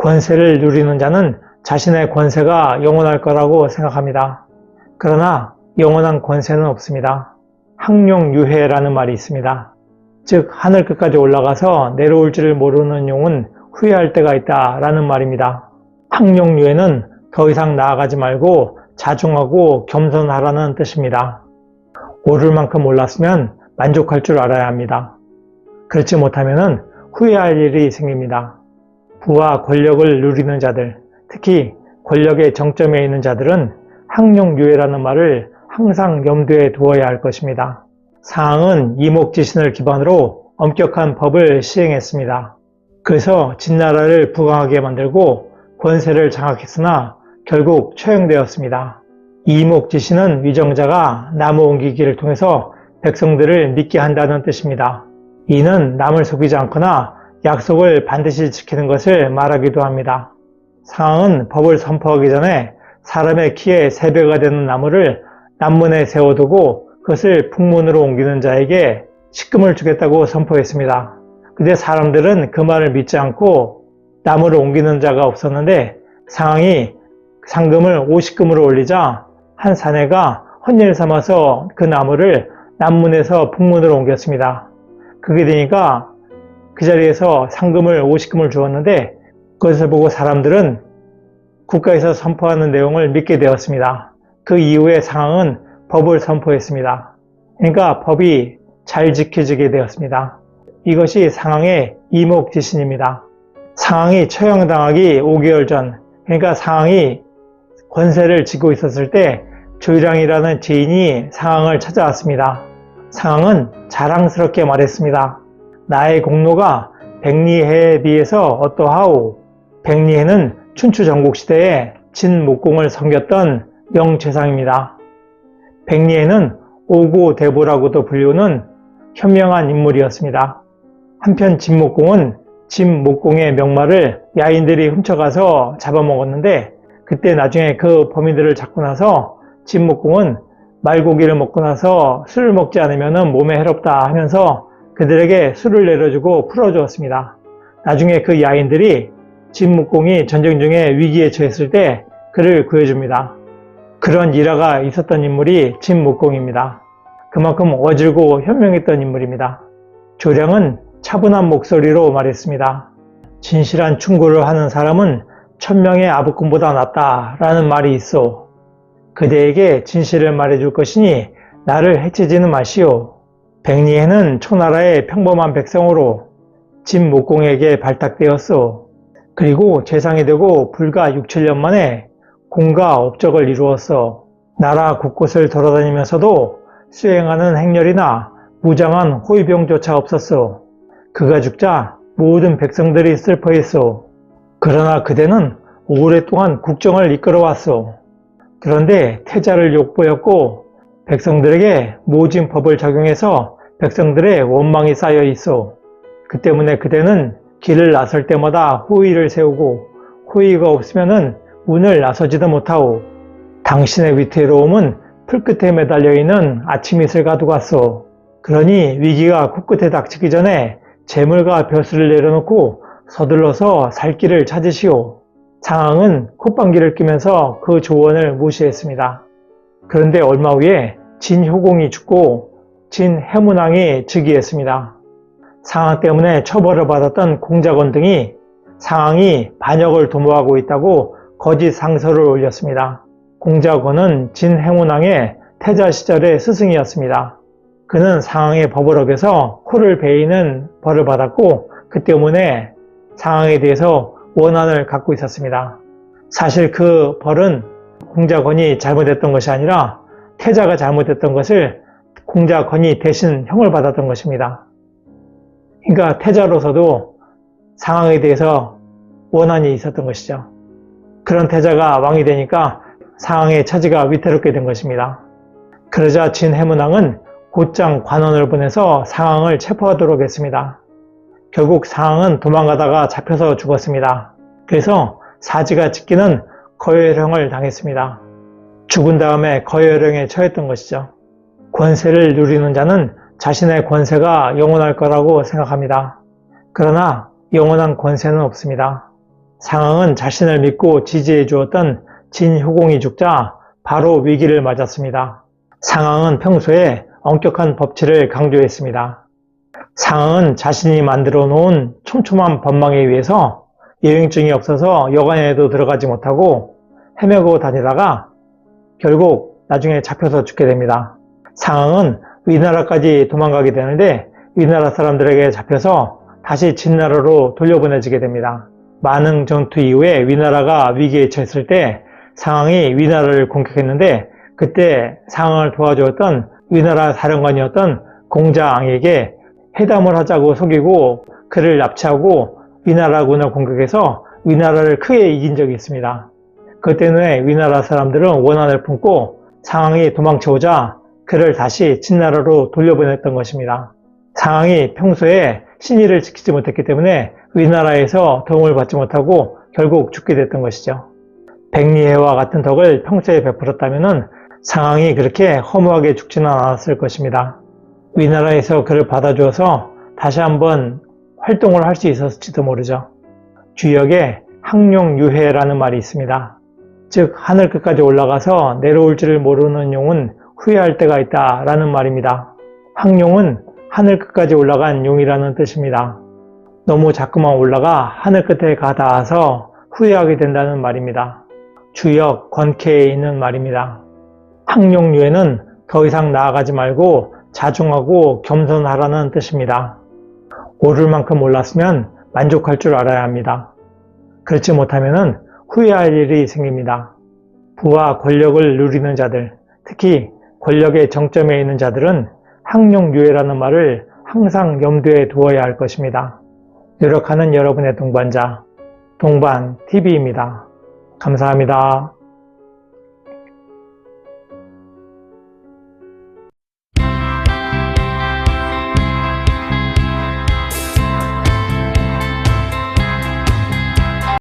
권세를 누리는 자는 자신의 권세가 영원할 거라고 생각합니다. 그러나 영원한 권세는 없습니다. 항용유해라는 말이 있습니다. 즉 하늘 끝까지 올라가서 내려올 줄을 모르는 용은 후회할 때가 있다라는 말입니다. 항용유해는 더 이상 나아가지 말고 자중하고 겸손하라는 뜻입니다. 오를 만큼 올랐으면 만족할 줄 알아야 합니다. 그렇지 못하면 후회할 일이 생깁니다. 부와 권력을 누리는 자들, 특히 권력의 정점에 있는 자들은 항용유해라는 말을 항상 염두에 두어야 할 것입니다. 상황은 이목지신을 기반으로 엄격한 법을 시행했습니다. 그래서 진나라를 부강하게 만들고 권세를 장악했으나 결국 처형되었습니다. 이목지신은 위정자가 나무 옮기기를 통해서 백성들을 믿게 한다는 뜻입니다. 이는 남을 속이지 않거나 약속을 반드시 지키는 것을 말하기도 합니다. 상황은 법을 선포하기 전에 사람의 키에 3배가 되는 나무를 남문에 세워두고 그것을 북문으로 옮기는 자에게 식금을 주겠다고 선포했습니다. 근데 사람들은 그 말을 믿지 않고 나무를 옮기는 자가 없었는데 상황이 상금을 50금으로 올리자 한 사내가 헌일 삼아서 그 나무를 남문에서 북문으로 옮겼습니다. 그게 되니까 그 자리에서 상금을 50금을 주었는데 그것을 보고 사람들은 국가에서 선포하는 내용을 믿게 되었습니다. 그 이후에 상황은 법을 선포했습니다. 그러니까 법이 잘 지켜지게 되었습니다. 이것이 상황의 이목지신입니다. 상황이 처형당하기 5개월 전, 그러니까 상황이 권세를 쥐고 있었을 때 조이랑이라는 죄인이 상황을 찾아왔습니다. 상황은 자랑스럽게 말했습니다. 나의 공로가 백리해에 비해서 어떠하오? 백리해는 춘추 전국시대에 진목공을 섬겼던 명재상입니다. 백리해는 오고대보라고도 불리우는 현명한 인물이었습니다. 한편 진목공은 진목공의 명마를 야인들이 훔쳐가서 잡아먹었는데 그때 나중에 그 범인들을 잡고 나서 진목공은 말고기를 먹고 나서 술을 먹지 않으면 몸에 해롭다 하면서 그들에게 술을 내려주고 풀어주었습니다. 나중에 그 야인들이 진목공이 전쟁 중에 위기에 처했을 때 그를 구해줍니다. 그런 일화가 있었던 인물이 진목공입니다. 그만큼 어질고 현명했던 인물입니다. 조량은 차분한 목소리로 말했습니다. 진실한 충고를 하는 사람은 1000명의 아부꾼보다 낫다라는 말이 있어. 그대에게 진실을 말해줄 것이니 나를 해치지는 마시오. 백리해는 초나라의 평범한 백성으로 진목공에게 발탁되었소. 그리고 재상이 되고 불과 6, 7년 만에 공과 업적을 이루었어. 나라 곳곳을 돌아다니면서도 수행하는 행렬이나 무장한 호위병조차 없었어. 그가 죽자 모든 백성들이 슬퍼했어. 그러나 그대는 오랫동안 국정을 이끌어왔어. 그런데 태자를 욕보였고 백성들에게 모진법을 적용해서 백성들의 원망이 쌓여 있어. 그 때문에 그대는 길을 나설 때마다 호의를 세우고 호의가 없으면 문을 나서지도 못하오. 당신의 위태로움은 풀끝에 매달려 있는 아침잇을 가두갔어. 그러니 위기가 코끝에 닥치기 전에 재물과 벼슬을 내려놓고 서둘러서 살 길을 찾으시오. 상황은 콧방귀를 뀌면서 그 조언을 무시했습니다. 그런데 얼마 후에 진효공이 죽고 진해문왕이 즉위했습니다. 상황 때문에 처벌을 받았던 공자건 등이 상황이 반역을 도모하고 있다고 거짓 상서를 올렸습니다. 공자건은 진해문왕의 태자 시절의 스승이었습니다. 그는 상황의 법을 어겨서 코를 베이는 벌을 받았고 그 때문에 상황에 대해서 원한을 갖고 있었습니다. 사실 그 벌은 공자건이 잘못했던 것이 아니라 태자가 잘못했던 것을 공자건이 대신 형을 받았던 것입니다. 그러니까 태자로서도 상황에 대해서 원한이 있었던 것이죠. 그런 태자가 왕이 되니까 상황의 처지가 위태롭게 된 것입니다. 그러자 진해문왕은 곧장 관원을 보내서 상황을 체포하도록 했습니다. 결국 상황은 도망가다가 잡혀서 죽었습니다. 그래서 사지가 찢기는 거열형을 당했습니다. 죽은 다음에 거열형에 처했던 것이죠. 권세를 누리는 자는 자신의 권세가 영원할 거라고 생각합니다. 그러나 영원한 권세는 없습니다. 상황은 자신을 믿고 지지해 주었던 진효공이 죽자 바로 위기를 맞았습니다. 상황은 평소에 엄격한 법치를 강조했습니다. 상황은 자신이 만들어 놓은 촘촘한 법망에 의해서 여행증이 없어서 여관에도 들어가지 못하고 헤매고 다니다가 결국 나중에 잡혀서 죽게 됩니다. 상황은 위나라까지 도망가게 되는데 위나라 사람들에게 잡혀서 다시 진나라로 돌려보내지게 됩니다. 만흥 전투 이후에 위나라가 위기에 처했을 때 상황이 위나라를 공격했는데 그때 상황을 도와주었던 위나라 사령관이었던 공자앙에게 회담을 하자고 속이고 그를 납치하고 위나라군을 공격해서 위나라를 크게 이긴 적이 있습니다. 그 때문에 위나라 사람들은 원한을 품고 상황이 도망쳐오자 그를 다시 진나라로 돌려보냈던 것입니다. 상황이 평소에 신의를 지키지 못했기 때문에 위나라에서 도움을 받지 못하고 결국 죽게 됐던 것이죠. 백리해와 같은 덕을 평소에 베풀었다면 상황이 그렇게 허무하게 죽지는 않았을 것입니다. 위나라에서 그를 받아주어서 다시 한번 활동을 할 수 있었을지도 모르죠. 주역에 항룡유해라는 말이 있습니다. 즉 하늘 끝까지 올라가서 내려올 줄을 모르는 용은 후회할 때가 있다 라는 말입니다. 항룡은 하늘 끝까지 올라간 용이라는 뜻입니다. 너무 자꾸만 올라가 하늘 끝에 가 닿아서 후회하게 된다는 말입니다. 주역 권케에 있는 말입니다. 항룡유해는 더 이상 나아가지 말고 자중하고 겸손하라는 뜻입니다. 오를 만큼 올랐으면 만족할 줄 알아야 합니다. 그렇지 못하면 후회할 일이 생깁니다. 부와 권력을 누리는 자들, 특히 권력의 정점에 있는 자들은 항룡유해라는 말을 항상 염두에 두어야 할 것입니다. 노력하는 여러분의 동반자, 동반TV입니다. 감사합니다.